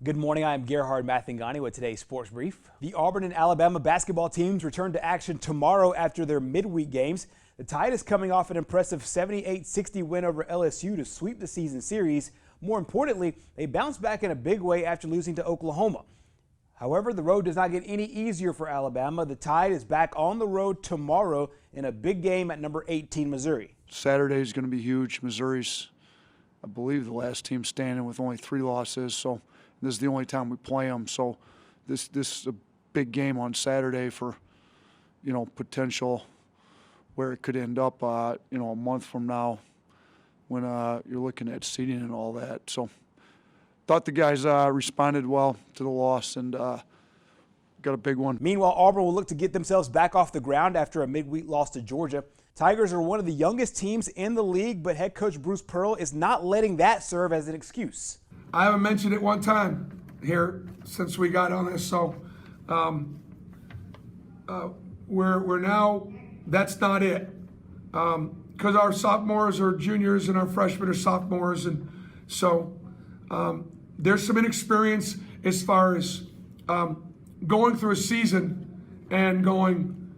Good morning, I am Gerhard Mathangani with today's Sports Brief. The Auburn and Alabama basketball teams return to action tomorrow after their midweek games. The Tide is coming off an impressive 78-60 win over LSU to sweep the season series. More importantly, they bounced back in a big way after losing to Oklahoma. However, the road does not get any easier for Alabama. The Tide is back on the road tomorrow in a big game at number 18 Missouri. Saturday is going to be huge. Missouri's, I believe, the last team standing with only 3 losses, so this is the only time we play them. So this is a big game on Saturday for, potential where it could end up, a month from now when you're looking at seeding and all that. So thought the guys responded well to the loss and got a big one. Meanwhile, Auburn will look to get themselves back off the ground after a midweek loss to Georgia. Tigers are one of the youngest teams in the league, but head coach Bruce Pearl is not letting that serve as an excuse. I haven't mentioned it one time here since we got on this, so we're now, that's not it. Because our sophomores are juniors and our freshmen are sophomores, and so there's some inexperience as far as going through a season and going,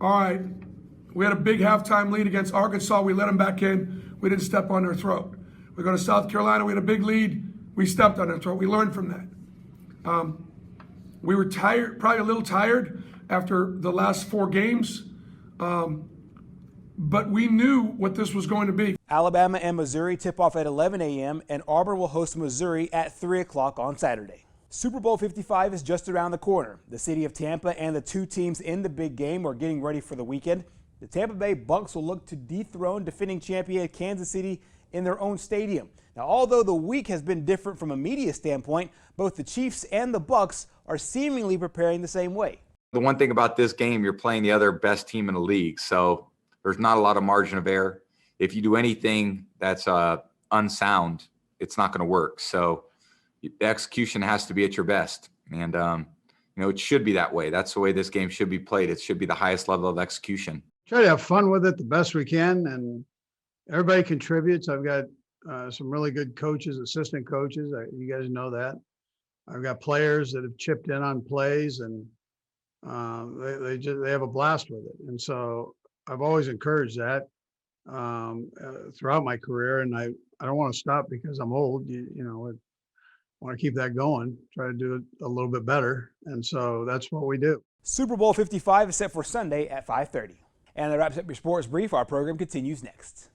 all right, we had a big halftime lead against Arkansas, we let them back in, we didn't step on their throat. We go to South Carolina, we had a big lead, we stepped on their throat. We learned from that. We were tired, probably a little tired after the last 4 games, but we knew what this was going to be. Alabama and Missouri tip off at 11 a.m. and Auburn will host Missouri at 3 o'clock on Saturday. Super Bowl 55 is just around the corner. The city of Tampa and the 2 teams in the big game are getting ready for the weekend. The Tampa Bay Bucks will look to dethrone defending champion Kansas City in their own stadium. Now, although the week has been different from a media standpoint, both the Chiefs and the Bucks are seemingly preparing the same way. The one thing about this game, you're playing the other best team in the league, so there's not a lot of margin of error. If you do anything that's unsound, it's not going to work. So the execution has to be at your best, and it should be that way. That's the way this game should be played. It should be the highest level of execution. Try to have fun with it the best we can, and everybody contributes. I've got some really good coaches, assistant coaches. You guys know that. I've got players that have chipped in on plays, and they have a blast with it. And so I've always encouraged that throughout my career, and I don't want to stop because I'm old. I want to keep that going, try to do it a little bit better, and so that's what we do. Super Bowl 55 is set for Sunday at 5:30. And that wraps up your sports brief. Our program continues next.